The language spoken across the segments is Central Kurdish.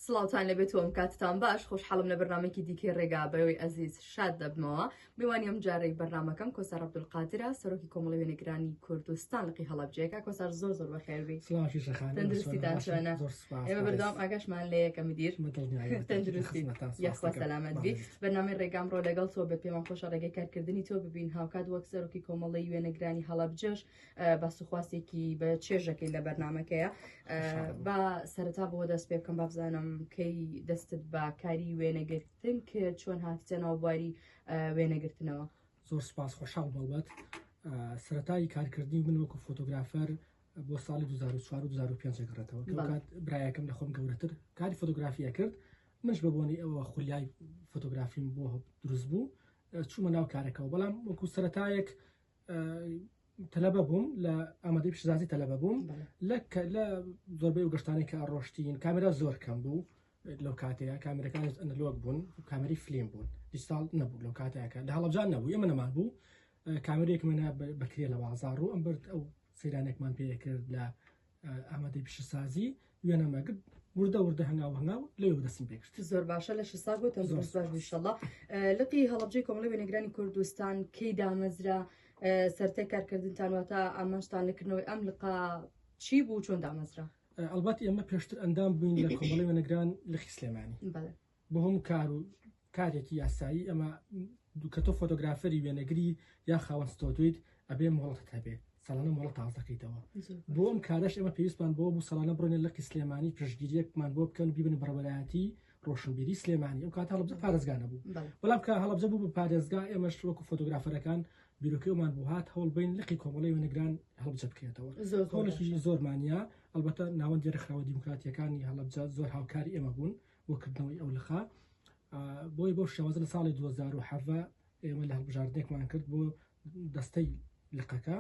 سڵاوتان لەبێت و ئەم کاتتان باش خۆشحاڵم لە بەرنامێکی دیکەی ڕێگابەوەی ئەزیز شاد دەبمەوە میوانی ئەم جارەی بەرنامەکەم کۆسار عەبدولقادرە سەرۆکی کۆمەڵی وێنەگرانی کوردستان لەقی هەڵەبجەیەکە کۆسار زۆر بەخێربی تەندروستیتان چۆنە ئێمە بەردەوام ئاگاشمان لێ یەکە مدیر تەندروستی یاخوا سەلامەت بی بەرنامەی ڕێگام ڕۆ لەگەڵ تۆ بێت پێمان خۆشە ڕێگەی کارکردنی تۆ ببین هاوکات وەک سەرۆکی کۆمەڵی وێنەگرانی هەڵەبجەش باسوخواستێکی بە چێژەکەی لە بەرنامەکەیە با سەرەتا بۆ دەست پێ بکەم بابزانم کەی دەستت بە کاری وێنەگرتن کرد چۆن هاتیتەنەوە بواری وێنەگرتنەوە. زۆر سپاس خۆشحاڵ بڵبەت سەرەتایی کارکردنی من وەکو فۆتۆگرافەر بۆ ساڵی 2004 و 2005 گەڕێتەوە کات برایەکەم لە خۆم گەورەتر کاری فۆتۆگرافیە کرد منش بەبوونی ئەوە خولیای فۆتۆگرافیم بۆ دروست بوو چوومە ناو کارەکەەوە بەڵام وەکو سەرەتایەک تەلەبە بووم لە ئامادەی پیشزازی تەلەبە بووم لە زۆربەی و گەشتانی کە ئەڕۆشتین کامێرا زۆر کەم بوو لەو کاتەیە کامێرەکان ئەنەلۆگ بوون کامەری فلیم بوون دیجیتال نەبوو لەو کاتەیەکە لە هەڵەبجان نەبوو ئێمە نەمان بوو کامێرەیەک منە بەکرێ لە بازاڕ و ئەم برد ئەو سەیرانێکمان پێ کرد لە ئامادەی پیشسازی وێنەمەگرت وردە هەنگاو لێو دەستم پێکرد زۆر باشە لە شسا بۆ تەندروست باش انشاءالله لقی هەڵەبجەی کۆمەڵی وێنەگرانی کوردستان کەی دامەزرا سەرەتای کارکردنتان واتە ئامانجتان لەکردنەوەی ئەم لقا چی بوو چۆن دامەزرا؟ ئەلبەت ئێمە پێشتر ئەندام بووین لە کۆمەڵی وێنەگران لەخی سلێمانی بۆ هەم کارێکی یاسایی ئەمە کە تۆ فۆتۆگرافەری وێنەگری یا خاوەن ستۆدیویت ئەبێ مۆڵەتت هەبێ ساڵانە مۆڵەت تازەکەیتەوە بۆ ئەم کارەش ئێمە پێویستمان بۆ بوو ساڵانە بڕۆنێ لەقی سلێمانی پشتگیریەکمان بۆ بکەن بیبن بەڕێوەبەرایەتی ڕۆشنبیری سلێمانی ئەو کات هەڵەبجە پارێزگا نەبوو بەڵام کە هەڵەبجە بوو بە پارێزگا ئێمەش وەکو فۆتۆگرافەرەکان بیرۆکەیەمان بوو هات هەوڵ بین لەقی کۆمەڵی وێنەگران هەڵبجە بکرێتەوە هەوڵێکی زۆرمانیا ئەلبەتە ناوەندی ڕێکخراوە دیموکراتیەکانی هەڵەبجە زۆر هاوکاری ئێمە بوون بۆ کردنەوەی ئەو لخا بۆی بۆ شێوازە لە ساڵی 2007 ئێمە لە هەڵبژاردنێکمان کرد بۆ دەستەی لقەکە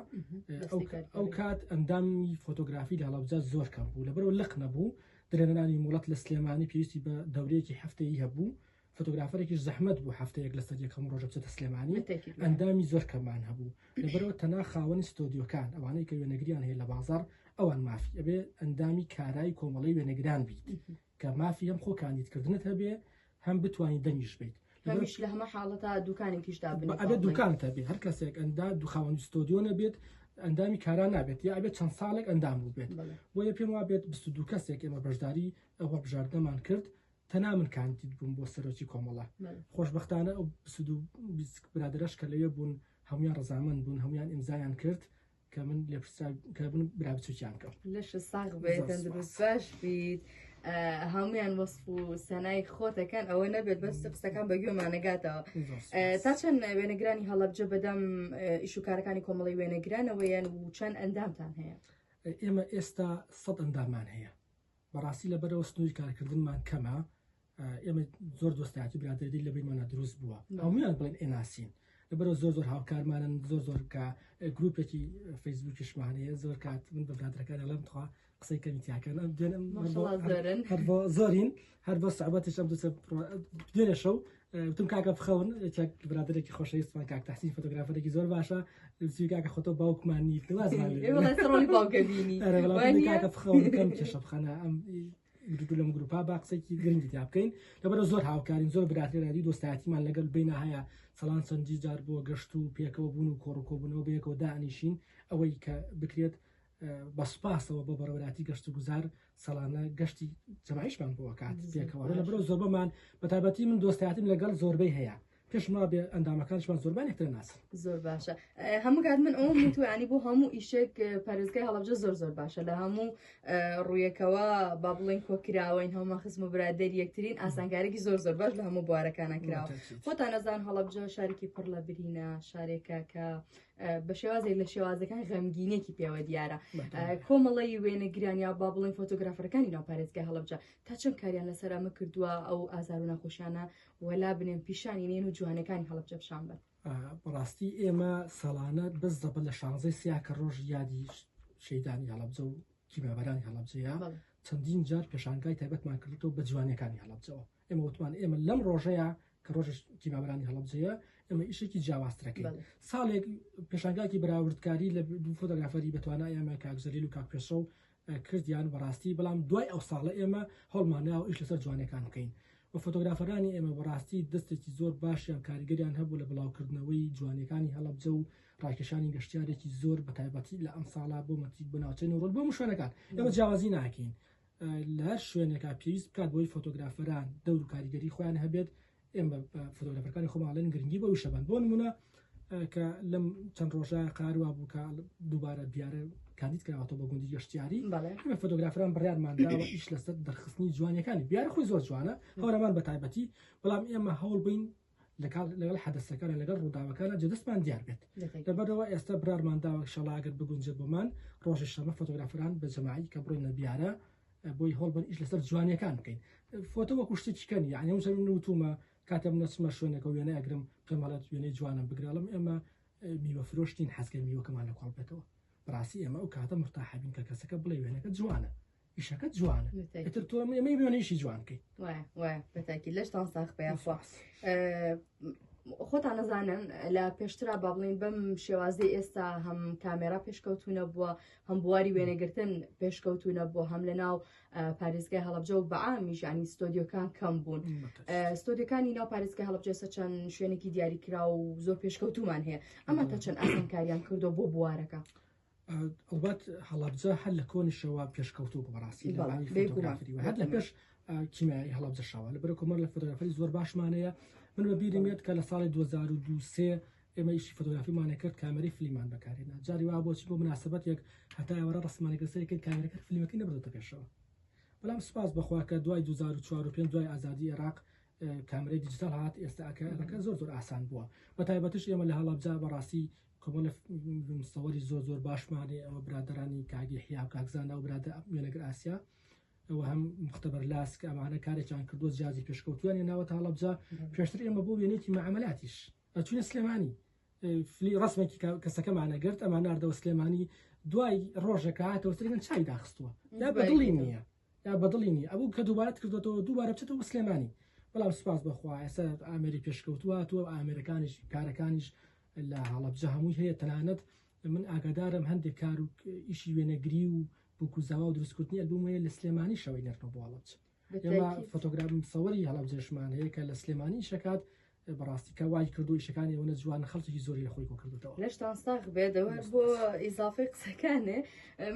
ئەو کات ئەندامی فۆتۆگرافی لە هەڵەبجە زۆر کەم بوو لەبەرەوە لق نەبوو درێنانی مڵەت لە سلێمانی پێویستی بە دەورەیەکی هەفتەیی هەبوو فۆتۆگرافەرێکی زەحمەت بوو هەفتەیەک لە سەر یەکەم ڕۆژە بچێتە سلێمانی ئەندامی زۆر کەمان هەبوو لەبەرەوە تەنها خاوەنی ستۆدیۆکان ئەوانەی کە وێنەگریان هەیە لە بازاڕ ئەوان مافی ئەبێ ئەندامی کارای کۆمەڵی وێنەگران بیت کە مافی هەم خۆکاندیدکردنت هەبێ هەم بتوانین دەمیش بیت هەمیش لە هەمە حاڵەتە دوکانێکیشدا ئەبێت دوکانت هەبێ هەر کەسێک ئەندا دوو خاوەنی ستۆدیۆ نەبێت ئەندامی کاران نابێت یا ئەبێت چەند ساڵێک ئەندام بوو بێت بۆیە پێم وا بێت 22 کەسێک ئێمە بەشداری ئەو هەڵبژاردنەمان کرد تەنها من کاندید بووم بۆ سەرۆکی کۆمەڵە خۆشبەختانە ئەو 22 برادرەش کە لەوێ بوون هەمویان ڕەزامەند بوون هەمویان ئیمزایان کرد کە من کە بن برابچووکیان کەوت لەش ساغ بێت تەندروست باش بیت هەمویان وەسف و سەنای خۆتەکان ئەوە نەبێت بەس قسەکان بە گوێمانەگاتەوە تا چەند وێنەگرانی هەڵەبجە بەدەم ئیش و کارەکانی کۆمەڵی وێنەگرانەوەیان و چەند ئەندامتان هەیە؟ ئێمە ئێستا 100 ئەندامان هەیە بەڕاستی لەبەرەوە سنووری کارکردنمان کەمە ئێمە زۆر دۆستایەتی برادەری لە بینمانە دروست بووە هەمویان بڵێن ئێناسین لەبەرەوە زۆر هاوکارمانن زۆر کە گروپێکی فەیسبووکیشمانەیە زۆر کات من بە برادەکان لەم تخوا قسەی کەمیتیاکەن هەر بۆ زۆرین هەر بۆ سەعبەتش ئەم دوێنێ شەو وتم کاکە بخەون برادێکی خۆشەویستمان کاک تەحسین فۆتۆگرافەرێکی زۆر باشە کاکە خۆتۆ باوکمان نیت کاکە بخەون کەم کێشە بخەنە ئەم لەم گروپا با قسەی گرنگی تا بکەین لەبەرەوە زۆر هاوکارین زۆر برادێرانی دۆستایەتیمان لەگەڵ بینە هەیە سەڵان چەندی جار بۆ گەشت و پێکەوە بوون و کۆڕکۆبوونەوە بەیەکەوە دائنیشین ئەوەی کە بکرێت بەسپاسەوە بۆ بەڕێوەبەراتی گەشت و گوزار سەڵانە گەشتی جەماعیشمان بۆ کات پێکەوە لەبەرەوە زۆربەمان بەتایبەتی من دۆستایەتیم لەگەڵ زۆربەی هەیە پێشما بێ ئەندامەکانشمان زۆربانێکتر ناسن زۆر باشە هەموو کات من ئەوە میتوانی بۆ هەموو ئیشێک پارێزگای هەڵەبجە زۆر باشە لە هەموو ڕوویەکەوە با بڵێن کۆکراوین هەموو خزم و برادێری یەکترین ئاسانکارێکی زۆر باش لە هەموو بوارەکانە کراوە خۆتان نەزان هەڵەبجە شارێکی پڕ لە برینە شارێکە کە بە شێوازێک لە شێوازەکان غەمگینێکی پێوە دیارە کۆمەڵی وێنەگران یا با بڵێن فۆتۆگرافەرەکانی ناو پارێزگای هەڵەبجە تا چەند کاریان لەسەر ئەمە کردووە ئەو ئازار و نەخۆشیانە وەلا بنێن پیشانی نێن و جوانەکانی هەڵەبجە بشان بن بەڕاستی ئێمە ساڵانە بەس دەبە لە 16 سیاکە ڕۆژ یادی شەیدانی هەڵەبجە و کیمەبەرانی هەڵەبجەیە چەندین جار پێشانگای تایبەتمان کردەوە بە جوانەکانی هەڵەبجەوە ئێمە وتمان ئێمە لەم ڕۆژەیە کە ڕۆژ کیمەبەرانی هەڵەبجەیە ئێمە ئیشێکی جیاوازترەکەین ساڵێک پێشانگاکی بەراوردکاری لە دوو فۆتۆگرافەری بەتوانای ئێمە کاک زەلیل و کاک پێشەو کردیان بەڕاستی بەڵام دوای ئەو ساڵە ئێمە هەڵمانیا و ئیش لەسەر جوانەکان بکەین و فۆتۆگرافەرانی ئێمە بەڕاستی دەستێکی زۆر باشیان کاریگەریان هەبوو لە بڵاوکردنەوەی جوانەکانی هەڵەبجە و ڕاکێشانی گەشتیارێکی زۆر بەتایبەتی لە ئەم ساڵا بۆ مەتی بناوچەی نوڕۆل بۆ شوێنەکان ئێمە جیاوازی ناکەین لە هەر شوێنێکا پێویست بکات بۆی فۆتۆگرافەران دەور و کاریگەری خۆیان هەبێت ئێمە فۆتۆگرافەرەکانی خۆماڵێن گرنگی بۆ شەبان بۆ نمونە کە لەم چەند ڕۆژە قاروا بوو کە دووبارە بیارە کاندید کراوەتەوە بە گوندی گەشتیاری ئێمە فۆتۆگرافەران بڕیارمانداوە ئیش لەسەر دەرخستنی جوانیەکانی بیارە خۆی زۆر جوانە هەورەمان بەتایبەتی بەڵام ئێمە هەوڵ بین لەگەڵ حەدەسەکانە لەگەڵ ڕووداوەکانە جەدەستمان دیار بێت لەبەرەوە ئێستا برارمانداوە شەڵاگەر بگونجێت بۆمان ڕۆژی شەمە فۆتۆگرافەران بە جەماعی کە بڕۆینە بیارە بۆی هەڵ بن ئیش لەسەر جوانیەکان بکەین فۆتۆ وەکو شتێکیکەنی یعنی هەموو وتومە کاتێم نەچمە شوێنێکە وێنە ئەگرم پێمەڵێت وێنەی جوانم بگرالم ئێمە میوە فرۆشتین حەزکە میوەکەمان لە کۆڵ بێتەوە بەڕاستی ئێمە ئەو کاتە مرتاحبین کە کەسەکە بڵێ وێنەکە جوانە ئیشەکەت جوانە ئەتر تۆ ئێمە وێنەیشی جوان بکەین وایە بەتاکی لەشتان ساخ پێیانخوا خۆتان نەزانن لە پێشترا با بڵین بەم شێوازەی ئێستا هەم کامێرا پێشکەوتونە بووە هەم بواری وێنەگرتن پێشکەوتونە بۆ هەم لە ناو پارێزگای هەڵەبجە و بەعامیش ینی ستۆدیۆکان کەم بوون ستۆدیۆکانی ناو پارێزگای هەڵەبجە چەند شوێنێکی دیاریکرا و زۆر پێشکەوتومان هەیە ئەمە تا چەند ئاسانکاریان کردو بۆ بوارەکە ئەلبەت هەڵەبجە هەر لە کۆنیشەوە پێشکەوتو بەڕاستی هەر لە پێش کیمیایی هەڵەبجەشەوە لەبەر کۆمەر لە فۆتۆگرافی زۆر باشمانەیە من بە بیرمێت کە لە ساڵی 2023 ئێمە ئیشی فۆتۆگرافیمانە کرد کامەری فلیمان بەکارێنا جاری وا بۆچی بۆ مناسبەت یەک هەتا ئێوەرە ڕسمانێکەسەرێکت کامێرەکە فلیمەکەی نەبردۆتە پێشەوە بەڵام سوپاس بەخوا کە دوای 2004 و 5 دوای ئازادی عێراق کامێرەی دیجیتال هات ئێستا ئەکە زۆر ئاسان بووە بەتایبەتیش ئێمە لە هەڵەبجە بەڕاستی کۆمەڵ مستەوەری زۆر باشمانێ ئەوە برادرانی کاگی حیا و کاکزاندا و برادە وێنەگەر ئاسیا ئەوە هەم مختبەر لاس کە ئەمانە کارێکیان کردو جیازی پێشکەوتویان ناوە هەڵەبجە پێشتر ئێمە بۆ وێنێتی معاملاتیش ئەچوونە سلێمانی ڕسمێکی کەسەکەمانە گرت ئەمان ناردەوە سلێمانی دوای ڕۆژێکە هاتەوە سەرگەن چای داخستووە یا بەدڵی نییە یا بەدڵی نیە ئەوە کە دووبارەت کردوەوە دووبارە بچێتەوە سلێمانی بەڵام سوپاس بەخوا ئێستا ئامێری پێشکەوتوواتوە ئامێرەکانیش کارەکانیش لە هەڵەبجە هەمووی هەیە تەنانەت من ئاگادارم هەندێک کار و ئیشی وێنەگری و بووکوزاوا و دروستکردنی ئەلبومەیە لە سلێمانی شەوەی نەرنەوە بۆ هەڵەبجە ئێمە فۆتۆگرافم سەوەری هەڵەبجەشمان هەیە کە لە سلێمانی شەکات بەڕاستی کە وای کردو ئیشەکانی ئەوە جوانە خەڵکی زۆری لە خۆی بۆ کردوتەوە لەشتان ساغ بێدەوە بۆ ئیزافی قسەکانێ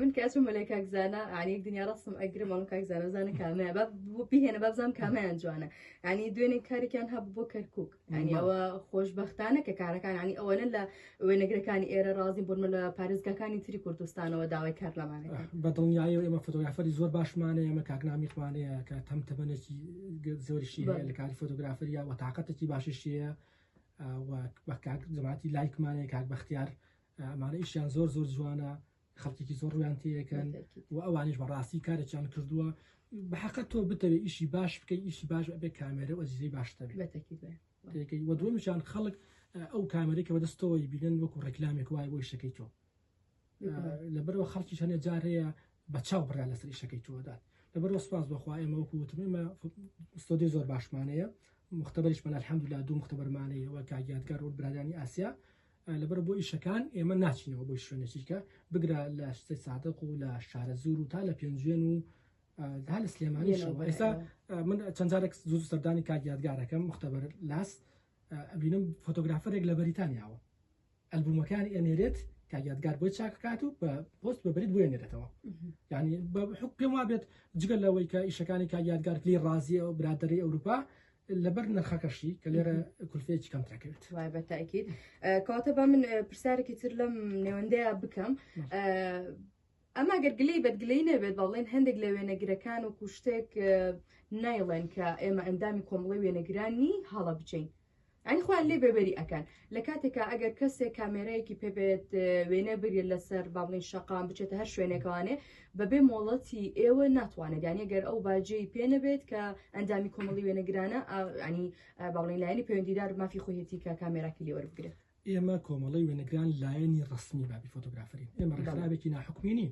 من کەچم مەلای کاکزانە عنی دنیا ڕستم ئەگرم ئەڵم کاکزانە زانە کامەیە بۆ پیهێنە بابزانم کامیان جوانە ینی دوێنێ کارێکیان هەبوو بۆ کەرکووک ینی ئەوە خۆشبەختانە کە کارەکان ینی ئەوەنە لە وێنەگرەکانی ئێرە ڕازی بۆن لە پارێزگاکانی تری کوردستانەوە داوای کار لەمانەکە بەدڵنیایی ئێمە فۆتۆگرافەری زۆر باشمانە ئێمە کاکنامیخوانەیە کە تەمتەبەنێکی زۆریشی هەیە لە کاری فۆتۆگرافەریە و تااقەتێکی باشیشیە جەماعەتی لایکمانێ کاک بەختیار ئەمانە ئیشیان زۆر جوانە خەڵکێکی زۆر ڕویان تێەکەن و ئەوانیش بەڕاستی کارێکیان کردووە بەحەقەت تۆ بتەوێت ئیشی باش بکەی ئیشی باش بێ کامێرە و ئەزیزەی باشتەبێت وە دووەمیشان خەڵک ئەو کامێرێکە بەدەستەوەی بینن وەکو ڕێکلامێک وای بۆ شەکەی تۆ لەبەرەوە خەڵکیش هەنێ جار هەیە بە چاو بڕا لەسەر شەکەی تۆدات لەبەرەوە سوپاس بەخوا ئێمە وەکووتم ئێمە ستۆدیۆ زۆر باشمانەیە مختبەریش من الحەمدوللا دوو مختبەرمانەیەوە کاگیادگار و برادانی ئاسیا لەبەر بۆ ئیشەکان ئێمە ناچینەوە بۆی شوێنێکیکە بگرە لە شتەی سادق و لە شارە زور و تا لە پێنجێن و دا لە سلێمانیشەوە ئێستا من چەند جارێک زوو سەردانی کاگیادگارەکەم مختبەر لاس ئەبینم فۆتۆگرافەرێک لە بەریتانیاوە ئەلبومەکانی ئەنێرێت کاگیادگار بۆی چاککات و بە پۆست بەبریت بۆێنێتەوە یعنی پێم وابێت جگەل لەوەی کە ئیشەکانی کاگیادگار کلی ڕازیە و برادەری ئەوروپا لەبەر نرخەکەشی کە لێرە کولفەیەکی کەم تاکەوێت وای بەتاکید کەواتە با من پرسیارێکی تر لەم نێوەندەیە بکەم ئەما گەرگلەی بەدگلەی نەبێت بەڵێن هەندێک لە وێنەگرەکان و کوشتێک نایڵێن کە ئێمە ئەندامی کۆمەڵی وێنەگرانی هەڵە بچین ئەنی خوان لێ بەبەری ئەکەن لە کاتێکە ئەگەر کەسێک کامێرەیەکی پێبێت وێنە بگرێت لەسەر باڵین شەقام بچێتە هەر شوێنێکوانێ بەبێ مۆڵەتی ئێوە ناتوانێت یانی گەر ئەو باجێی پێ نەبێت کە ئەندامی کۆمەڵی وێنەگرانە ینی باڵین لایەنی پەیوەندیدار مافی خۆیەتی کە کامێراکی لێ وەربگرێت ئێمە کۆمەڵی وێنەگران لایەنی ڕسمی بابی فۆتۆگرافەرین ئێمە ڕێکخراوێکی ناحکومینی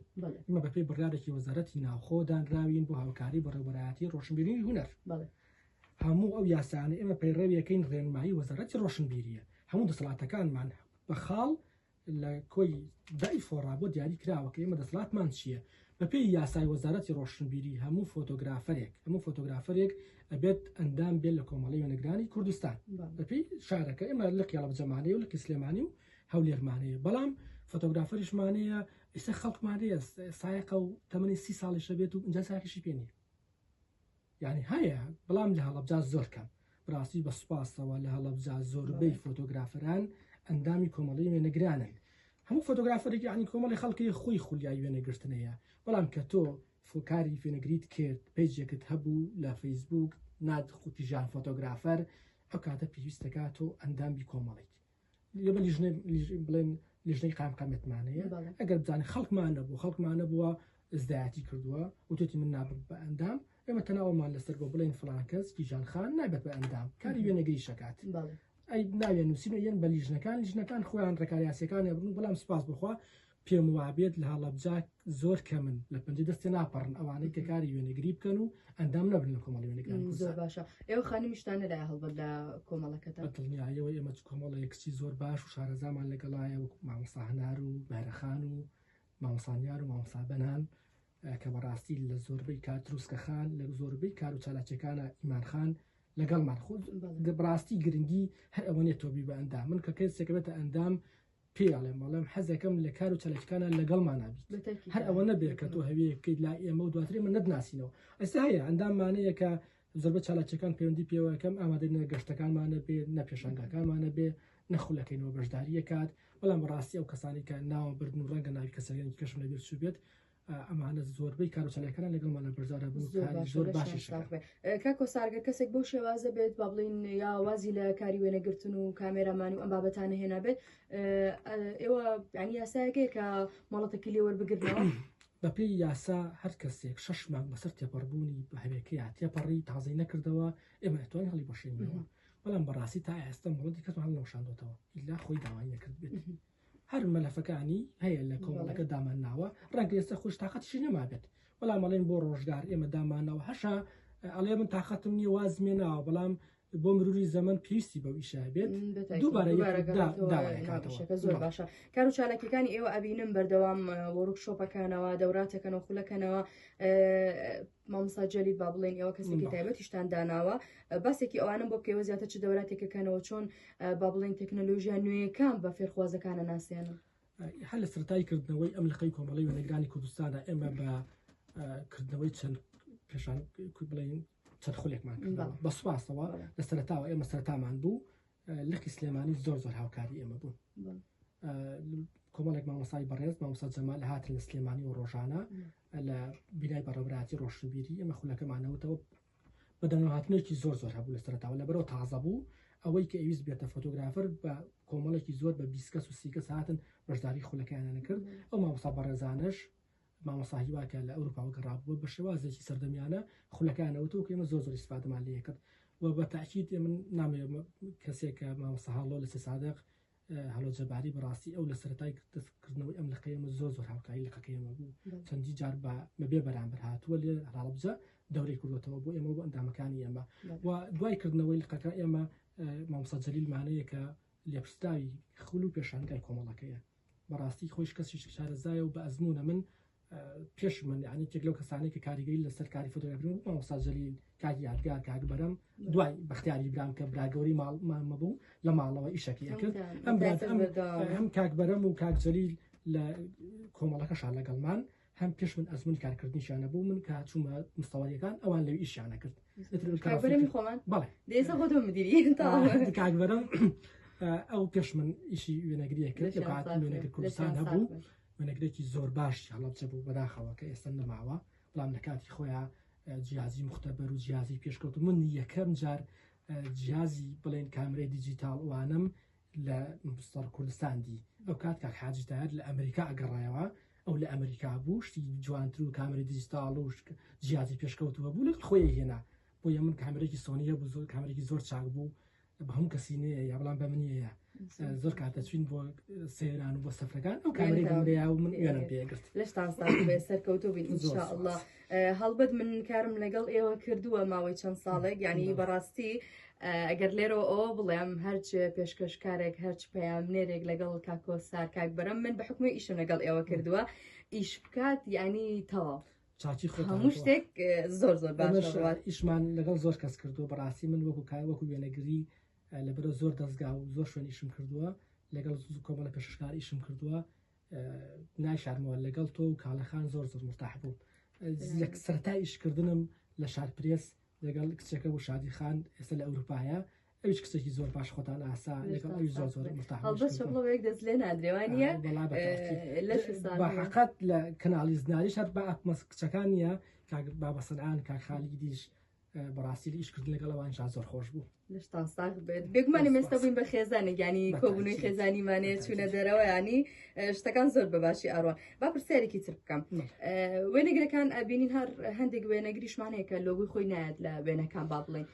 ئێمە بەپێی بڕیارێکی وەزارەتی ناوخۆ دانراوین بۆ هاوکاری بەڕێوەبەرایەتی ڕۆشنبیرنی هونەر هەموو ئەو یاسانە ئێمە پەیڕەویەکەین ڕێنمایی وەزارەتی ڕۆشنبیریە هەموو دەسەڵاتەکانمان بە خاڵ لە کۆی دای فۆڕا بۆ دیاری کراوە کە ئێمە دەسەڵاتمان چییە بەپێی یاسای وەزارەتی ڕۆشنبیری هەموو فۆتۆگرافەرێک ئەبێت ئەندام بێت لە کۆمەڵی وێنەگرانی کوردستان بەپێی شارەکە ئێمە لە قیاڵە جەمانەیە و لە کیسلێمانی و هەولێرمانەیە بەڵام فۆتۆگرافەریشمانەیە ئێستا خەڵکمانەیە سایقە و تەمەنی 30 ساڵیشە بێت و ئەنجا ساکیشی پێنی یعنی هەیە بەڵام لە هەڵەبجا زۆر کەم بڕاستی بە سوپاسەوە لە هەڵەبجا زۆربەی فۆتۆگرافەران ئەندامی کۆمەڵی وێنەگرانن هەموو فۆتۆگرافەرێک یعنی کۆمەڵی خەڵکی خۆی خولیای وێنەگرتنەیە بەڵام کە تۆ فۆکاری وێنەگریت کرد پیجێکت هەبوو لە فەیسبوک ناد خوتیژان فۆتۆگرافەر ئەو کاتە پێویستەکە تۆ ئەندامی کۆمەڵیت لێبە بڵێن لیژنەی قامقامەتمانەیە ئەگەر بزانێ خەڵکمان نەبووە ئزدایەتی کردووە و توێتی من نابێت بە ئەندام ئێمە تەناوەمان لەسەر بۆ بڵێن فڵان کەس کیژان خان نابێت بە ئەندام کاری وێنەگری شکات ئەی ناوێن نووسینە یەن بە لیژنەکان خۆیان ڕێکاریاسیەکان بن بەڵام سپاس بخوا پێم وابێت لە هەڵەبجا زۆر کەمن لە پەنجە دەستی ناپەڕن ئەوانەی کە کاری وێنەگری بکەن و ئەندام نەبن لە کۆمەڵی وێنەگران زۆر باشە ئێوە خانی میشتانە لای هەڵبەت لە کۆمەڵەکەتە دڵنیایەوە ئێمە کۆمەڵەیە کچی زۆر باش و شارەزامان لەگەڵایە و مامۆستا هەنار و بەرەخان و مامۆسانیار و مامۆستا بەنان کە بەڕاستی لە زۆربەی کار دروستکەخان لە زۆربەی کار و چالاکیەکانە ئیمانخان لەگەڵمان خۆ بڕاستی گرنگی هەر ئەوەنێت تۆبی بە ئەندام من کە کەسێک بێتە ئەندام پێڵێم بەڵام حەزەکەم لە کار و چالاکیەکانە لەگەڵمان نابیت هەر ئەوە نەبێت کە تۆ هەوێ بکەیت لا ئێمە و دواترێ من نەدناسینەوە ئەستا هەیە ئەنداممانەیە کە زۆربە چالاکیەکان پەیوەندی پێوەکەم ئامادەی نەگەشتەکانمانە بێ نەپێشانگاکانمانە بێ نەخولەکەینەوە بەشداریە کات بەڵام بەڕاستی ئەو کەسانی کە ناوە بردن و ڕەنگە ناوی کەسەکانی کەشم لەبێت چوو بێت ئەمانە زۆربەی کار و چالاکیەکان لەگەڵمانە بەرزارە بن زۆر باشی کاکۆ سارگە کەسێک بەو شێوازە بێت با بڵین یا وازی لە کاری وێنەگرتن و کامێرامانی و ئەم بابەتانە هێنا بێت ئێوە ینی یاسایەکەیە کە مۆڵەتێکی لێ وەربگرنەوە بەپێی یاسا هەر کەسێک 6 مانگ بەسەر تێپەڕبوونی هەوێکەیە تێپەڕی تازەی نەکردەوە ئێمە ئەتوانین هەڵی بەشێنەوە بەڵام بەڕاستی تا ئێستا مۆڵەتی کەسمان هەڵ نەوشاندۆتەوە ئیلا خۆی داوای نەکرد بێت هەر مەلەفەکانی هەیە لە کۆمەڵەکە دامانناوە ڕەنگە ئێستا خۆش تااقەتیشی نەما بێت بەڵام ئەڵێن بۆ ڕۆژگار ئێمە دامانەوە هەشا ئەڵێ من تااقەتم نییە وازمێناوە بەڵام بۆ مروری زەمن پێویستی بەو ئیشا بێت دووبارە زۆر باشە کار و چالاکیەکانی ئێوە ئەبینم بەردەوام وەڕوک شۆپەکانەوە دەوراتەکەنەوە خولەکەنەوە مامۆستا جەلیل با بڵێن ئێوە کەسێکی تایبەتیشتان داناوە بەسێکی ئەوانم بۆ بکەوە زیاتر چ دەوراتێکەکەنەوە چۆن با بڵێن تەکنەلۆژیا نوێیەکان بە فێرخوازەکانە ناسیێنن هەر لە سەرەتای کردنەوەی ئەم لقەی کۆمەڵی وێنەگرانی کوردستانە ئێمە بە کردنەوەی چەند پێشان بڵێن چەند خولێکمان کردەوە بە سوپاسەوە لە سەرەتاوە ئێمە سەرەتامان بوو لقی سلێمانی زۆر هاوکاری ئێمە بوون کۆمەڵێک مامۆستای بەڕێز مامۆستا جەمال هاتن لە سلێمانی و ڕۆژانە لە بینای بەڕێوەبەراتی ڕۆشنبیری ئێمە خولەکەمانەوتەوە بەدەنەوە هاتنێکی زۆر هەبوو لە سەرەتاوە لەبەرەوە تازە بوو ئەوەی کە ئەویست بێتە فۆتۆگرافەر بە کۆمەڵێکی زۆر بە 20 کەس و 30 کەس هاتن بەشداری خولەکەیانە کرد ئەو مامۆستا بەڕێزانش مامۆستا هیواکە لە ئەوروپاوە گەڕابووە بە شێوازێکی سەردەمیانە خولەکانەوەتەوە کە ئێمە زۆر ئیسفادەمان لێ کرد و بە تاکید من نامێ کەسێک کە مامۆستا هاڵۆ لە سادق هەڵۆ جەباری بەڕاستی ئەو لە سەرەتای کردنەوەی ئەم لقەی ئێمە زۆر هاوکاری لقەکەیەمە بوو چەندی جار بەبێ بەرامبەر هاتووە لێ هەڵەبجە دەورەی کردوەوە بۆ ئێمە بۆ ئەندامەکانی ئێمە و دوای کردنەوەی لقەکە ئێمە مامۆستا جەلیلمانەیە کە لێپرستاوی خول و پێشانگای کۆمەڵەکەیە بەڕاستی خۆش کەسی شارەزایە و بە ئەزمونە من پێش من ینی تێک لەو کەسانی کە کاریگەری لەسەر کاری فۆتۆگرافی مامۆستا جەلیل کاکی یادگار کاک بەرەم دوای بەختیاری برام کە براگەوری ماڵمە بوو لە ماڵەوە ئیشەکەی کرد ئەم کاک بەرەم و کاک جەلیل لە کۆمەڵەکەشان لەگەڵمان هەم پێش من ئەزمون کارکردنیشانە بوو من کە چوومە مستەوەریەکان ئەوان لەوی ئیشیانە کرد کاک بەرەم ئەو پێش من ئیشی وێنەگریە کرد لە وێنەگر کوردستان هەبوو وێنەگرێکی زۆر باش هەڵەبجە بوو بەداخەوە کە ئێستا نەماوە بەڵام لە کاتی خۆیان جیازی مختبەر و جیازی پێشکەوت من یەکەم جار جیازی بڵێن کامرەی دیجیتال وانم لە مستەر کوردستان دی ئەو کات کاک حاجی تاهر لە ئەمریکا ئەگەڕایەوە ئەو لە ئەمریکا بوو شتی جوانتر و کامرەی دیجیتال و جیازی پێشکەوتووە بوو لە خۆی هێنا بۆ یە من کامرێکی سۆنیە بوو زۆر کامرێکی زۆر چاک بوو بە هەموو کەسینەیە یا بەڵام بە منیە زۆر کاتە چین بۆ سەیران و بۆ سەفرەکان ئەو کامەی گەمرەیە و من وێنم پێگرت لەشتان بێ سەرکەوتو بین ئینشاءالله. هەڵبەت من کارم لەگەڵ ئێوە کردووە ماوەی چەند ساڵێک، یعنی بەڕاستی ئەگەر لێرە ئەوە بڵێم هەرچ پێشکەشکارێک هەرچ پەیامنێرێک لەگەڵ کاکۆسار کاک بەرەم من بە حکومی ئیشم لەگەڵ ئێوە کردووە ئیش بکات یعنی تەواو چاچی هەموو شتێک زۆر زۆر باش ئیشمان لەگەڵ زۆر کەس کردووە بەڕاستی من وەکو کار وەکو وێنەگری لەبەرە زۆر دەستگا و زۆر شوێن ئیشم کردووە لەگەڵ کۆمەڵە پێشکار ئیشم کردووە نایشارمەوە لەگەڵ تۆ و کاڵەخان زۆر زۆر مرتاح بوو لە سەرتا ئیشکردنم لە شارپرێس لەگەڵ کچێکە و شادی خان ئێستا لە ئەوروپایە ئەوش کچێکی زۆر باش خۆتان ئاسا لەگەڵ ئەوی زۆر زۆر مرتاح هەڵبەت دەست لێ نادرێوانیە حقات لە کەناڵی زناریش هەر بە ئەکمەس کچەکانیە بابە سەنعان کاک خالیگی دیش بەڕاستی ئیشکردن لەگەڵەوان شاد زۆر خۆش بوو لەشتان ساغ بێت بێگومانی مێستا بووین بە خێزانێک ینی کۆبوونەوەی خێزانیمانەیە چوونە دەرەوە ینی شتەکان زۆر بەباشی ئاڕوان با پرسیارێکی تر بکەم وێنەگرەکان ئەبینین هەر هەندێک وێنەگریشمانەیە کە لۆگوی خۆی نایەت لە وێنەکان با بڵێن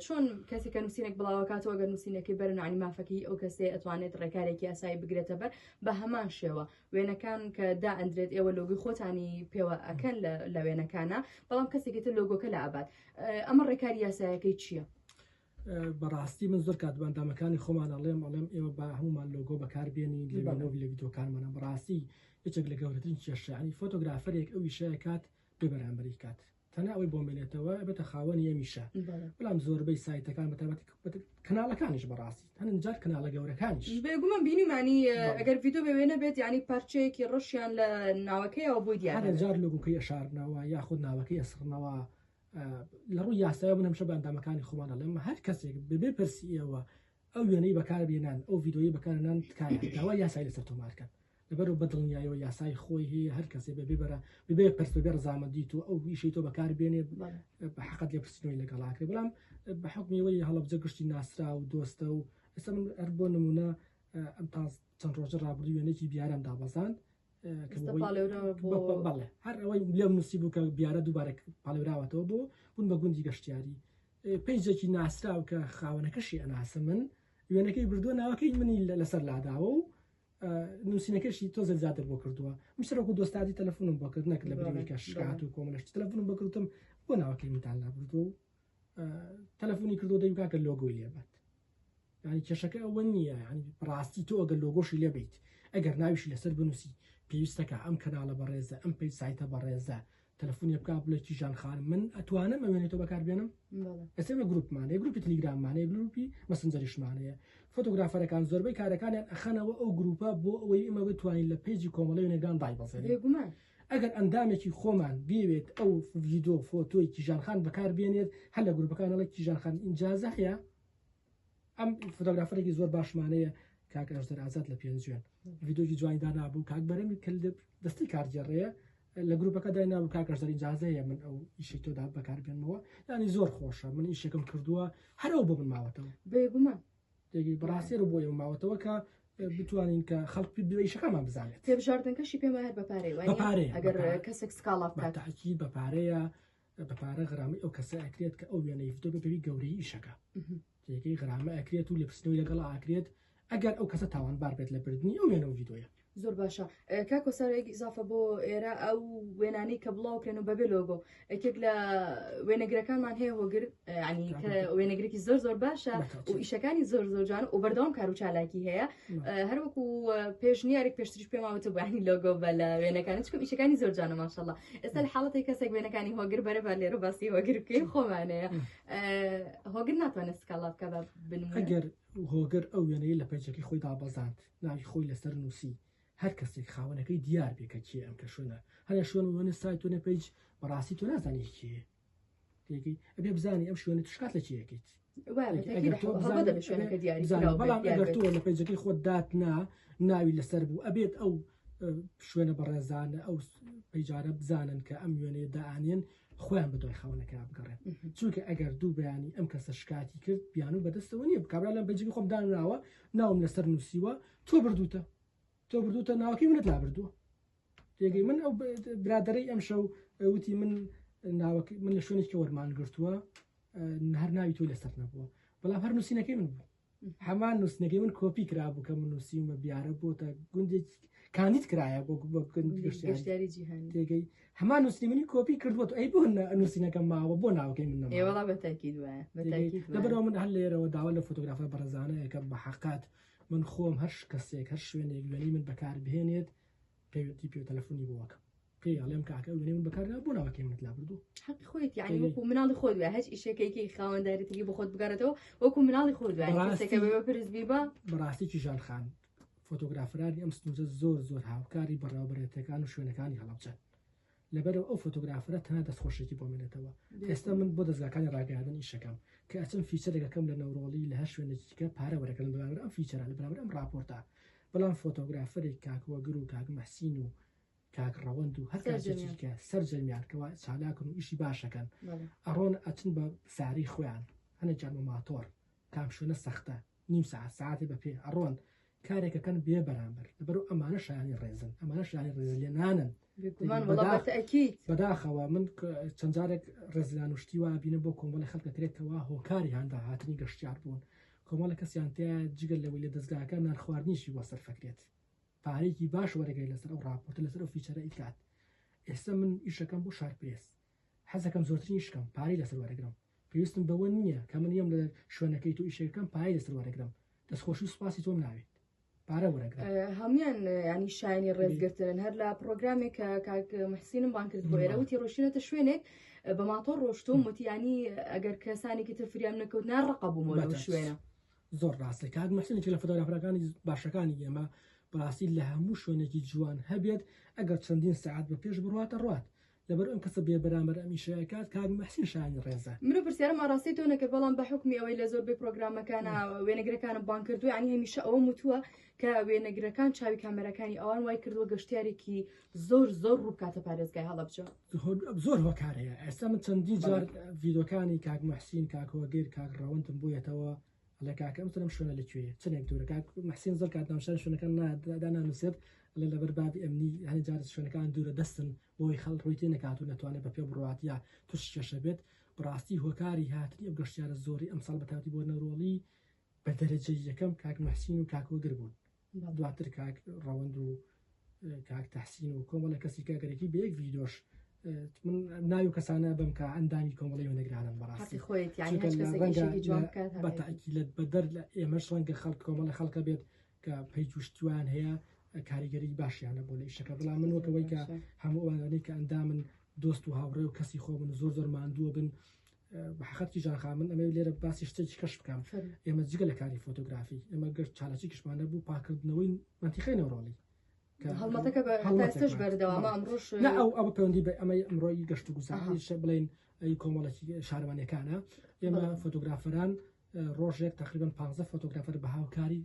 چۆن کەسێکە نووسینێک بڵاوکاتەوە ئەگەر نووسینەکەی بەرن عنی مافەکەی ئەو کەسێ ئەتوانێت ڕێکارێکی یاسایی بگرێتە بەر بە هەمان شێوە وێنەکان کە دا ئەندرێت ئێوە لۆگوی خۆتانی پێوە ئەکەن لە وێنەکانە بەڵام کەسێکی تر لۆگۆکە لە ئابات ئەمە ڕێکاری یاسایەکەی چییە؟ بەڕاستی من زۆر کات بەندامەکانی خۆمان ئەڵێم ئێوە بە هەمومان لۆگۆ بەکاربێنی لەوی لە ویدۆکانمانە بەڕاستی هیچێک لە گەورەترین کێشەیانی فۆتۆگرافەرێک ئەو ویشەیە کات بێ بەرامبەری کات تەنها ئەوەی بۆ مێنێتەوە بێتە خاوەنی ئەمیشە بەڵام زۆربەی سایتەکان بەتابەت کەناڵەکانیش بەڕاستی هەندێک جار کەناڵە گەورەکانیش بێگومان بینیمانی ئەگەر ڤیدۆ بوێنە بێت ینی پارچەیەکی ڕەشیان لە ناوەکەیەوە بۆی دیار جار لۆگۆکەی ئەشارنەوە یاخود ناوەکەی ئەسڕنەوە لە ڕووی یاسایە من هەمشە بەندامەکانی خۆمانە لەم هەر کەسێک ببێ پرسیەوە ئەو وێنەی بەکاربێنان ئەو ڤیدۆیی بەکارنان تکایەوە یاسای لەسەر تۆمارکەن لەبەرەوە بەدڵنیایەوە یاسای خۆی هەیە هەر کەسێ ببێ پرس ببێ ڕزامەندی تۆ ئەو ویشەی تۆ بەکاربێنێ بە حەقەت لێ پرسیەوەی لەگەڵاکرێ بەڵام بە حکمیەوەی هەڵەبجە گشتی ناسرا و دۆستە و ئێستا من هەر بۆ نمونە ئەم تا چەند ڕۆژە ڕابردوو وێنێکی بیارم دابەزاند هەر ئەوەی لێم نووسی بوو کە بیارە دووبارە پاڵێراوەتەوە بۆ بوون بە گوندی گەشتیاری پێیجێکی ناسراو کە خاوەنەکەشی ئەناسە من وێنەکەی بردووە ناوەکەی منی لەسەر لاداوە و نووسینەکەشی تۆ زیاتر بۆ کردووە مشتەرەوەکو دۆستادی تەلەفۆنم بۆ کرد نەک لە بریکە شکات و کۆمەلەشتی تەلەفۆنم بکردم بۆ ناوەکەی منتان لابردو و تەلەفۆنی کردو دەیم کاکە لۆگۆی لێبێت ینی کێشەکە ئەوە نییە ینی ڕاستی تۆ ئەگەر لۆگۆشی لێبیت ئەگەر ناویشی لەسەر بنووسی پێویستەکە ئەم کەناڵە بەڕێزە ئەم پێی سایتە بەڕێزە تەلەفۆنی بک بڵێکی ژانخان من ئەتوانم ئەوێنێتەوە بەکاربێنم ئەسێمە گروپمانێ گروپی تەلیگراممانەیە گروپی مەسنجەریشمانەیە فۆتۆگرافەرەکان زۆربەی کارەکانیان ئەخەنەوە ئەو گروپە بۆ ئەوەی ئمە بتوانین لە پێیجی کۆمەڵی وێنەگران دایبەزێنێ ئەگەر ئەندامێکی خۆمان بێوێت ئەو ڤیدۆ فۆتۆی کیژانخان بەکاربێنێت هەر لە گروپەکانەڵی کیژانخان ئینجازە هەیە ئەم فۆتۆگرافەرێکی زۆر باشمانەیە کاک ئەژدەر ئازاد لە پێنجوێن ڤیدۆی جوانیدا نابوو کاک بەرەمی دەستی کارجێڕەیە لە گروپەکە دای نابوو کاک ئەژدەر ئینجازەیە من ئەو ئیشی تۆدا بەکاربێنمەوە ینی زۆر خۆشە من ئیشێکم کردووە هەرەوە بۆ من ماوەتەوە بێگومان بەڕاستی بۆ ئێمە ماوەتەوە کە بتوانین کە خەڵکی دوێیشەکەمان بزانێت تێبژاردنکەشی پێمە هەر بەپارەی ئەگەر کەسێک سکاڵا تاکی بەپارەیە بەپارە غرامی ئەو کەسە ئەکرێت کە ئەو وێنەی ڤیدۆ بەپێوی گەورەی ئیشەکە تێگەی غرامە ئەکرێت و لێپرسنەوەی لەگەڵ ئاکرێت ئەگەر ئەو کەسە تاوانبار بێت لە بردننی ئەو وێنە و ڤیدۆیە زۆر باشە کاکۆسارێک ئیزافە بۆ ئێرە ئەو وێنانی کە بڵاوکرێن و بەبێ لۆگۆ یەکێک لە وێنەگرەکانمان هەیە هۆگر ینی کە وێنەگرێکی زۆر زۆر باشە و ئیشەکانی زۆر زۆرجان و بەردەوام کار و چالاکی هەیە هەروەکو پێشنیارێک پێشتریش پێماوەتە بەنی لۆگۆ بە لە وێنەکان چکم ئیشەکانی زۆرجانە ماشەڵڵا ئێستا لە حاڵەتی کەسێک وێنەکانی هۆگر بەرە بە لێرە باسی هۆگر بکەین خۆمانەیە هۆگر ناتوانێت سکاڵا بکە بە بنمونە ئەگەر هۆگر ئەو وێنەی لە پێچەکەی خۆی دابەزاند ناوی خۆی لەسەر نووسی هەر کەسێک خاوەنەکەی دیار بێکە کێ ئەم کە شوێنە هەر شوێن وێنە سایت تۆ نەپێج بەڕاستی تۆ نازانی کێ تێگەی ئەبێ بزانی ئەم شوێنە توشکات لە چیەکەیت بەڵام ئەگەر تۆ لە پێجەکەی خۆت دات ناوی لەسەر بوو ئەبێت ئەو شوێنە بەڕێزانە ئەو پەیجارە بزانن کە ئەم وێنەیە داانێن خۆیان بەدۆی خاوەنەکە بگەڕێن چونکە ئەگەر دوو بەیانی ئەم کەسە شکاتی کرد بیان و بەدەستەوە نییە بکبرا لەم پێجەکەی خۆم دانراوە ناوم لەسەر نووسیوە تۆ بردوتە ناوەکەی منت لا بردووە تێگەی من ئەو برادەرەی ئەم شەو وتی من لە شوێنێکی وەرمان گرتووە هەر ناوی تۆی لەسەر نەبووە بەڵام هەر نووسینەکەی من بوو هەمان نووسینەکەی من کۆپی کرابوو کە من نووسیمە بیارە بۆ تا گوندێک کاندید کرایە بۆ گەشتیاری جیهانی تێگەی هەمان نووسنی منی کۆپی کردووە ئەی بۆ نووسینەکەم ماوە بۆ ناوەکەی من ئێوەڵا بەتاکی دوایە لەبەرەوە من هەر لێرەوە داوا لە فۆتۆگرافە بەڕێزانەیەکە بە حقات من خۆم هەر کەسێک هەر شوێنێک وێنەی من بەکار بهێنێت پێویستی پێ تەلەفۆنی بۆوەکەم پێی ئەڵێم کاکە وێنەی من بەکاردا بۆ ناوەکەی منت لا بردوو حەقی خۆیت یعنی وەکو مناڵی خۆت وایە هیچ ئیشێکێکی خاوەنداریەتی بۆ خۆت بگارێتەوە وەکو مناڵی خۆت وایە کەسێکە بەوە پرسبی بە بەڕاستیی ژان خان فۆتۆگرافرانی ئەم سنووجە زۆر هاوکاری بەڕێوەبرێتەکان و شوێنەکانی هەڵەبجەن لەبەرەوە ئەو فۆتۆگرافرە تەنها دەستخۆشێکی بۆ منێتەوە ئێستا من بۆ دەستگاکانی ڕاگەاندن ئیشەکەم کە ئەچەم فیچەرێکەکەم لە نەورۆڵی لە هەر شوێنێکیکە پارە وەرەکەن بەراورد ئەم فیچەرە لە بەراورد ئەم راپۆرتە بەڵام فۆتۆگرافرێک کاکوەگر و کاک مەحسین و کاک ڕەوەند و هەر کاتێکیکە سەرجەمیانکەوە چالاکن و ئیشی باشەکەن ئەڕۆن ئەچن بە ساری خۆیان هەنێک جارمە ماتۆر کام شوێنە سەختە نیم ساعتی بە پێ ئەڕۆن کارێکەکەن بێ بەرامبەر لەبەر ئەمانە شایانی ڕێزن ئەمانە شایانی ڕێزلێنانن بەداخەوە من چەند جارێک ڕێزلان وشتی وا بینە بۆ کۆمەڵی خەڵکەکرێتەوە هۆکاری هەندا هاتنی گەشتیار بوون کۆمەڵە کەسیان تیا جگەل لەوەی لە دەستگاکە نرخواردنیشی بۆ سەرفەکرێت پارێکی باش وەرەگەی لەسەر ئەو راپۆرتە لەسەر ئەو فیچەرە ئیکات ئێستا من ئیشەکەم بۆ شارپرێس حەزەکەم زۆرترین شکەم پارەی لەسەر وەرەگرم پێویستم بەوە نییە کە من یەم لە شوێنەکەی تو ئیشەکەم پای لەسەر وەرەگرم دەستخۆشی و سوپاسی تۆم ناوێت پارە وەرەگرم هەمویان ینی شایانی ڕێزگرتن هەر لە پرۆگرامێک کە کاک محسینم بان کرد بۆ ئێرە وتی ڕۆشتێتە شوێنێک بە ماتۆر ڕۆشتوم وتیانی ئەگەر کەسانێکی تر فریام نەکەوت ناڕقە بوومەوە لەو شوێنە زۆر ڕاستە کاک محسینێکی لە فۆتۆگرافەکانی باشەکانی ئێمە بەڕاستی لە هەموو شوێنێکی جوان هەبێت ئەگەر چەندین سەعات بە پێش بڕواتە ڕات لەبەر ئەم کەسە بێ بەرامبەر ئەمیشەکات کاک محسین شایانی ڕێزە منە پرسیارم ئاڕاستی تۆ نەکرد بەڵام بە حکمی ئەوەی لە زۆربەی پرۆگرامەکانە وێنەگرەکانە بان کردو ینی هەمیشە ئەوە وتووە کە وێنەگرەکان چاوی کامەرەکانی ئەوان وای کردووە گەشتیارێکی زۆر ڕووبکاتە پارێزگای هەڵەبجە زۆر هۆکارەیە ئێستا من چەندین جار ڤیدۆکانی کاک محسین کاکوەگەر کاک ڕەوەندم بۆیەتەوە لە کاکە ئەم سەرم شوێنە لەکوێ چنێک دوورە کاک محسین زۆر کات ناوشان شوێنەکان نانووسێت لەبەر بابی ئەمنی هەنێ جار شوێنەکان دوورە دەستن بۆی خەڵ ڕووی تێ نەکات و نەتوانێت بە پێ بڕات یا توش کێشە بێت بڕاستی هۆکاری هاتنی ئەو گەشتیارە زۆری ئەمساڵ بەتاتی بۆ نەڕۆڵی بە دەرەجەی یەکەم کاک محسین و کاکوەگر بوون دواتر کاک ڕەوەند و کاک تەحسین و کۆمەڵە کەسی کاگەرێکی بە یەک ڤیدۆش من ناوی کەسانە بەم کە ئەندانی کۆمەڵی وێنەگرانن بەڕاستی بەتاکیلت بەدەر لە ئێمەش ڕەنگە خەڵک کۆمەڵە خەڵکە بێت کە پەیجوشتیوان هەیە کاریگەری باشیانە بۆ لە ئیشەکە بەڵام من وەکەوەی کە هەموو ئەوانەی کە ئەندامن دۆست و هاوڕێ و کەسی خۆ من زۆر ماندووە بن بەحەقەتی ژانخا من ئەمە لێرە باسی شتێکی کەش بکەم ئێمە جگە لە کاری فۆتۆگرافی ئێمە گەشت چالاکی کشمانە بوو پاکردنەوەی منتیقەی نەوڕۆڵی هەڵمەتەکە بەستش بەردەوامە ئەمڕۆژ ئەو پەیوەندی بە ئەمە ئەمڕۆی گەشت و گوزاریش بڵین ئەی کۆمەڵەتی شارەوانەکانە ئێمە فۆتۆگرافەران ڕۆژێک تقریبا 15 فۆتۆگرافەر بە هاوکاری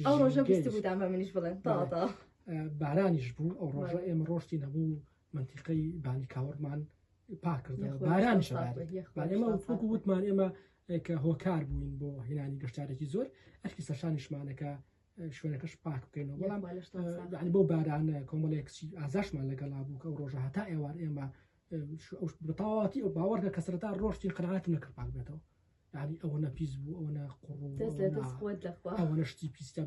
ئەو ڕۆژە بیست بوو منیش بڵێن تاڵ بارانیش بوو ئەو ڕۆژە ئێمە ڕۆشتی نەبوو منتیقەی بانی کاوەڕمان پاکردەوە باران ئێمە وەکو وتمان ئێمە کە هۆکار بووین بۆ هێنانی گەشتارێکی زۆر ئەرکی سەرشانیشمانەکە شوێنەکەش پاک بکەینەوە بەڵام بۆ بارانە کۆمەڵێکسی ئازاشمان لەگەڵا بوو کە ئەو ڕۆژە هەتا ئێوار ئێمە بەتەواتی ئەو باوەڕکە کەسەرەتا ڕۆشتی قەناعەتم نەکرد پاک بێتەوە یعنی ئەوەنە پیس بوو ئەوەنە قوڕ ئەوەنە شتی پیسە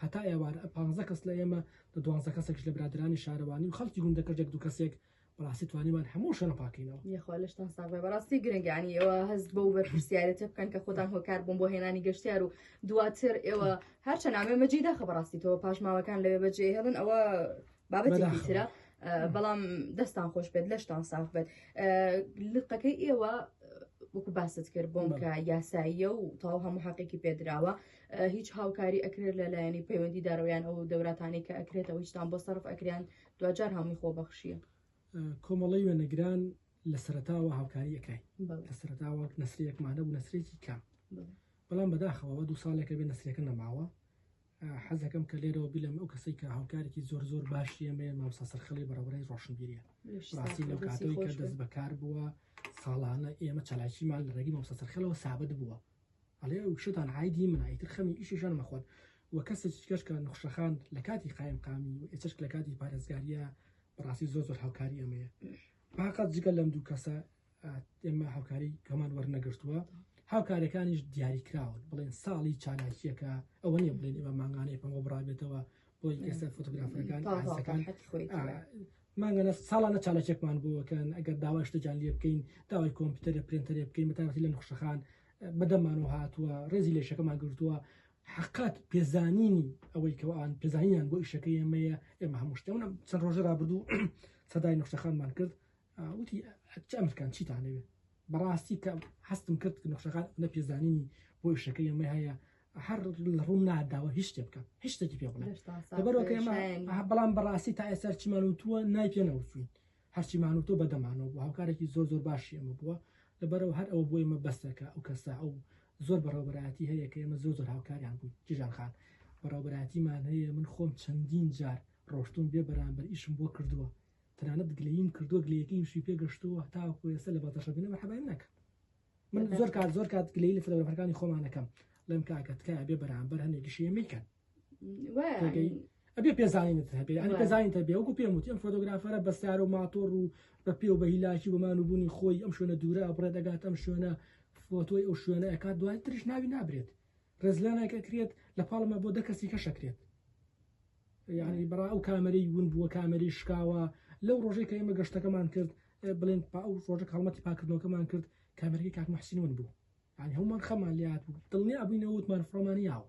هەتا ئێوار 15 کەس لە ئێمە 12 کەسێکش لە برادرانی شارەوانی و خەڵکی گوندەکە جێک دوو کەسێک بەڕاستی توانیمان هەموو شوێنە پاکەینەوە یخوالشتان ساغ بەڕاستی گرنگانی ئێوە هەست بە و بەرپرسیارەتە بکەن کە خۆتان هۆکار بوون بۆ هێنانی گەشتیار و دواتر ئێوە هەرچەند ئامێ مەجیدا خە بەڕاستی تۆ پاشماوەکان لەوێ بەجێ هێڵن ئەوە بابەتێکی ترە بەڵام دەستان خۆش بێت لەشتان ساغ بێت لقەکەی ئێوە وەکو باست کرد بۆم کە یاساییە و تاو هەموو حەقێکی پێدراوە هیچ هاوکاری ئەکرێت لەلایەنی پەیوەندی دارەوەیان ئەو دەوراتانی کە ئەکرێتەوە هیچتان بۆ سەرف ئەکریان دوجار هەمووی خۆبەخشیە کۆمەڵی وێنەگران لە سەرەتاوە هاوکاری ئەکرای لە سەرەتاوە نەسرەیەکمانە بوو نەسرێکی کام بەڵام بەداخەوە دوو ساڵێکە بێ نەسرەکە نەماوە حەزەکەم کە لێرەوە بیلم ئەو کەسەی کە هاوکارێکی زۆر باشی ئەمێ مامۆستا سەرخەڵی بەڕێوەبەری ڕۆشنبیریە ڕاستی لەو کاتەوەی کە دەست بەکار بووە ساڵانە ئێمە چالاکیمان لە ڕێگی مامۆستا سەرخەڵەوە سابت بووە ئەڵێ ئەو شتان عایدی من ئیتر خەمی ئیشیشان مەخۆن وە کەسێکی کەش کە نەخشەخان لە کاتی قایم قامی و ئێچەشک لە کاتی پارێزگاریە بەڕاستی زۆر هاوکاری ئەمەیە باقات جگە لەم دوو کەسە ئێمە هاوکاری کەمان وەرنەگرتووە هاوکارەکانیش دیاریکراون بڵێن ساڵی چالاکیەکە ئەوە نیە بڵێن ئێمە ماگانەی پەمە بڕابێتەوە بۆی ئێستا فۆتۆگرافەکان ماگەنە ساڵانە چالەچێکمان بووەکەن ئەگەر داوای شتەجان لێ بکەین داوای کۆمپیوتەرە پرینتەرێ بکەین مەتابەتی لە نەخشەخان بەدەمانەوە هاتووە ڕێزی لێشەکەمان گرتووە حقات پێزانینی ئەوەی کەوان پێزانیان بۆ ئیشەکەی ئێمەیە ئێمە هەموو شتێونە چەند ڕۆژە ڕابردوو سەدای نەخشەخانمان کرد وتی ئەمرکان چیتانەوێت بەڕاستی کە هەستم کرد نەخشەخان نە پێزانینی بۆ ئیشەکەی ئێمە هەیە هەر لە ڕوون ناداوە هیچ شتێ بکەم هیچ شتێکی پێ بڵێ لەبەرەوە ئێمە بەڵام بەڕاستی تا ئێستا چیمانوتووە نای پێنەوتوین هەرچیمانوتۆ بەدەمانەوە بوو هاوکارێکی زۆر زۆر باشی ئەمە بووە لەبەرەوە هەر ئەوە بۆ ئێمە بەستەکە ئەو کەسا ئەو زۆر بەڕێوەبەرایەتی هەیە کە ئێمە زۆر زۆر هاوکاریان بووین جیژان خان بەڕێوەبەرایەتیمان هەیە من خۆم چەندین جار ڕۆشتوم بێ بەرامبەر ئیشم بۆ کردووە تەنانەت گلەییم کردووە گلەیەکەیمشی پێگەشتووە تاوەکو ئێستا لە بەتەشەبینە مەرحەبای نەکەم من زۆر کات گلەی لە فۆتۆگرافەکانی خۆمانەکەم لەم کاکەتکایە بێ بەرامبەر هەندێکیشی ئەمریکان ئەبێ پێزانینت هەبێ ئەنی پێزانینتە بێ وەکو پێم وتی ئەم فۆتۆگرافەرە بەسیار و ماتۆڕ و بە پێ و بە هیلاکی ومان و بوونی خۆی ئەم شوێنە دوورە بڕێ دەگات ئەم شوێنە فۆتۆی ئەو شوێنە ئەکات دوای تریش ناوی نابرێت ڕێزلانێکە کرێت لە پاڵمە بۆ دە کەسی کەشەکرێت یعنی بەڕا ئەو کامەرەی ون بووە کامەری شکاوە لەو ڕۆژەی کە ئێمە گەشتەکەمان کرد بڵێن ئەو ڕۆژە هەڵمەتی پاکردنەوەکەمان کرد کامەرەکەی کاک موحسین ون بوو ینی هەمومان خەمان لات بوو دڵنیا ئەبووینەوە وتمان فڕۆمانیاوە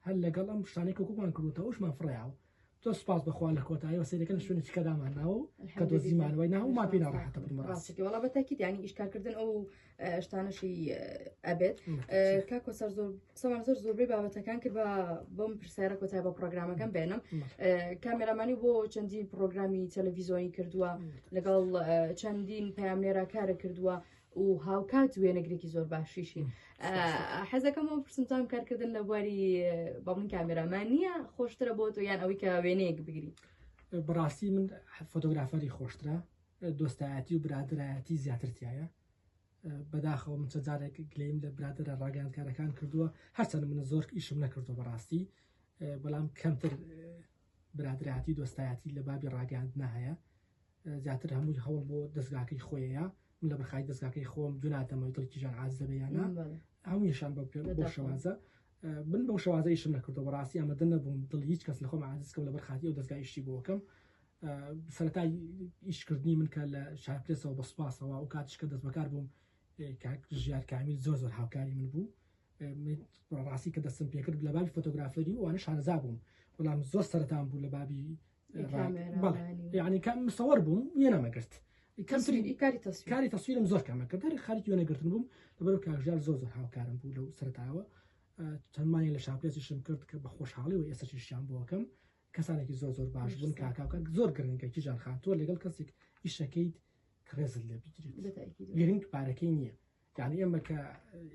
هەر لەگەڵ ئەم شتانێک کۆکومان کردوتە ئەوشمان فڕیاوە تۆ سپاس بەخوا لە کۆتاییەوە سەرەکەن شوێنێکی کەدامانناوە کە دۆزیمانەوەی ناو ما پێ ناڕاحەتە ڕاستی وەڵا بەتاکید ینی ئیشکارکردن ئەو شتانەشی ئەبێت کاکۆ سەر زۆر قسەمان زۆربەی بابەتەکان کرد بۆم پرسیارە کۆتای بە پرۆگرامەکەم بێنم کامێرامانی بۆ چەندین پرۆگرامی تەلەڤیزۆنی کردووە لەگەڵ چەندین پەیامنێرە کارە کردووە و هاوکات وێنەگرێکی زۆر باشیشی حەزەکەمەوە پرسمتان کارکردن لە بواری باڵین کامێرامان نییە خۆشترە بۆ تۆ یان ئەوەی کە وێنەیەک بگری بەڕاستی من فۆتۆگرافەری خۆشترە دۆستایەتی و برادایەتی زیاترتیایە بەداخەوە من چەجارێک گلەیم لە برادرە ڕاگەاندکارەکان کردووە هەرچەند من زۆر ئیشم نەکردووە بەڕاستی بەڵام کەمتر برادایەتی دۆستایەتی لە بابی ڕاگەاندنا هەیە زیاتر هەمووی هەوڵ بۆ دەستگاکەی خۆیە من لە بەرخای دەستگاکەی خۆم دووناتەمە دڵکیژان عازدەبیانە هەموویشان بۆ شەوازە من بەو شەوازە ئیشم نەکردەوە بەڕاستی ئەمەدە نەبووم دڵ هیچ کەس لە خۆم عاززکەم لە بەرخاتی ئەو دەستگای ئیشی بۆکەم سەرەتای ئیشکردنی من کە لە شارپرسەوە بە سوپاسەوە و کاتیشکە دەست بەکار بووم ژیار کامیل زۆر زۆر هاوکاری من بوو ڕاستی کە دەستم پێکرد لە بابی فۆتۆگرافەری وانە شارەزا بووم بەڵام زۆر سەرەتان بوو لە بابی یعنی کام مستەوەەر بووم یە نەمەگرت کاری تەسویرم زۆر کامەکرد دەری خاریی وێنەگرتن بووم لەبەرەوە کاژار زۆر زۆر هاوکارم بوو لەو سەرتاوە چەندمانی لە شاپێسیشم کرد کە بە خۆشحاڵی و ئێستاشیان بۆکەم کەسانێکی زۆر زۆر باش بوون کاکاوکە زۆر گرنگێکی جان خان تۆ لەگەڵ کەسێک ئیشەکەیت کڕێزت لێ بگیرێت گرنگ پارەکەی نییە یعنی ئێمە کە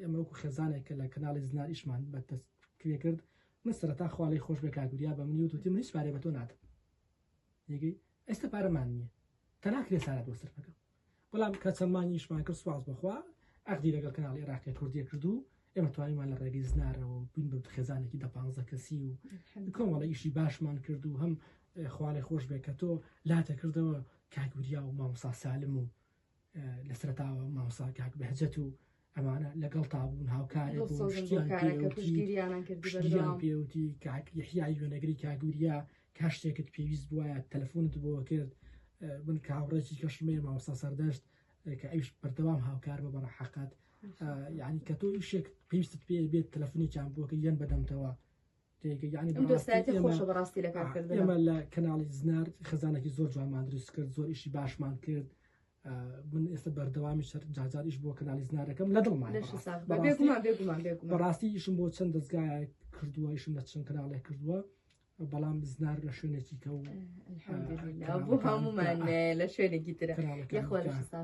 ئێمە وەکو خێزانێک کە لە کەناڵی زنار ئیشمان بەدەستکرێ کرد من سەرەتا خواڵی خۆش بە کاگوریا بە منی وتی من هیچ پارێ بە تۆ نادەم یەکەی ئێستا پارەمان نییە تەناکرێ سارە دۆستر بکەم بەڵام کە چەندمانی ئیشمان کرد سواز بەخوا ئەقدی لەگەڵ کەناڵی عێراقی کوردیە کردو ئێمە توانیمان لە ڕێگەی زنارەوە بووین بە خێزانێکی دە 15 کەسی و کۆمەڵە ئیشی باشمان کرد و هەم خواڵی خۆش بێ کە تۆ لاتە کردەوە کاگوریا و مامۆستا سالم و لە سەرەتاوە مامۆستا کاک بەهجەت و ئەمانە لەگەڵ تابوون هاوکارێک پشتیان پێوتی کاک یەحیای وێنەگری کاگوریا کا شتێکت پێویست بووایە تەلەفۆنت بۆ کرد من کاوڕێکی کەشمێ مامۆستا سەردەشت کە ئەوش بەردەوام هاوکار بە بەڕە حەقات یعنی کە تۆ ئیشێک پێویستت پێ بێت تەلەفۆنێکیان بۆکە یەن بەدەمتەوە ئێمە لە کەناڵی زنار خەزانێکی زۆر جوانمان دروست کرد زۆر ئیشی باشمان کرد من ئێستا بەردەوامی جاجار ئیش بۆ کەناڵی زنارەکەم لە دڵمان بەڕاستی ئیشم بۆ چەند دەستگای کردووە ئیشم لە چەند کەناڵێک کردووە بەڵام زنار لە شوێنێکی کە و بۆ هەمومان لە شوێنێکی ترە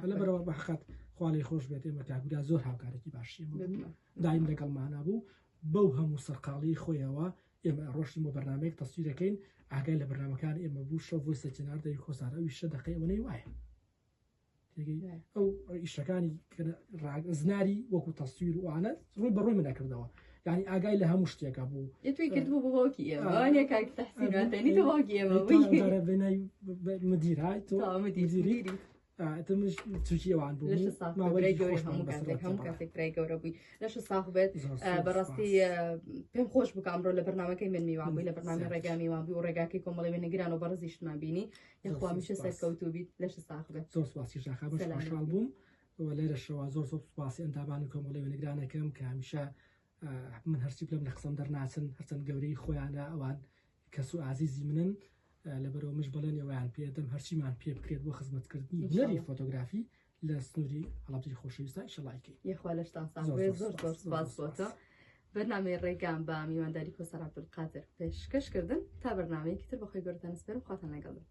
لە بەرەوە بەحقات خواڵی خۆش بێت ئێمە کاگوریا زۆر هاوکارێکی باشی دایم لەگەڵمانە بوو بەو هەموو سەرقاڵی خۆیەوە ئێمە ڕۆشتین بۆ بەرنامەیەک تەسویرەکەین ئاگای لە بەرنامەکان ئێمە بوو شە بۆی سەجێنار دەوی خۆسارە ئەوی شە دەقەیەوەنەی وایە ئەو ئیشەکانی زناری وەکو تەسویر وانە ڕووی بەڕووی من نەکردەوە یعنی ئاگای لە هەموو شتێکە بوو توی کردبوو بۆ باوکی ئێمە کاک تەحسیناتەنی تۆ باوکی ئێمە مدیرای تۆ مدیری تمش تركيا وعن بوم ليش الصاحب برای گەوری هەموو کاتێک هەموو کاتێک برای گەورە بووی لەش ساخ بێت بەڕاستی پێم خۆش بکە ئەمڕۆ لە بەرنامەکەی من میوان بووی لە بەرنامەی ڕێگا میوان بووی و ڕێگاکەی کۆمەڵی وێنەگران و بەڕزیشتمان بینی یاخوا میشە سەرکەوتوو بیت لەش ساخ بێت زۆر سپاسی ژاخا بەش خۆشحاڵ بووم و لێرەشەوە زۆر سپاسی ئەندامانی کۆمەڵی وێنەگرانەکەم کە هەمیشە من هەرچی بڵێم لە قسەم دەرناچن هەرچەند گەورەی خۆیانە ئەوان کەس و ئازیزی منن لەبەرەوە مش بڵێن ئەویان پێدەم هەرچیمان پێ بکرێت بۆ خزمەتکردنی هونەری فۆتۆگرافی لە سنووری هەڵابجەی خۆشەویستە ئینشەڵایکی یەخوا لەشتان زۆر زۆر سپاس بۆتە بەرنامەی ڕێگام بە میوانداری کۆسەر عەبدولقادر پێشکەشکردن تا بەرنامەیەکی تر بەخۆی گەورەتان سپێرم خواتان لەگەڵ بن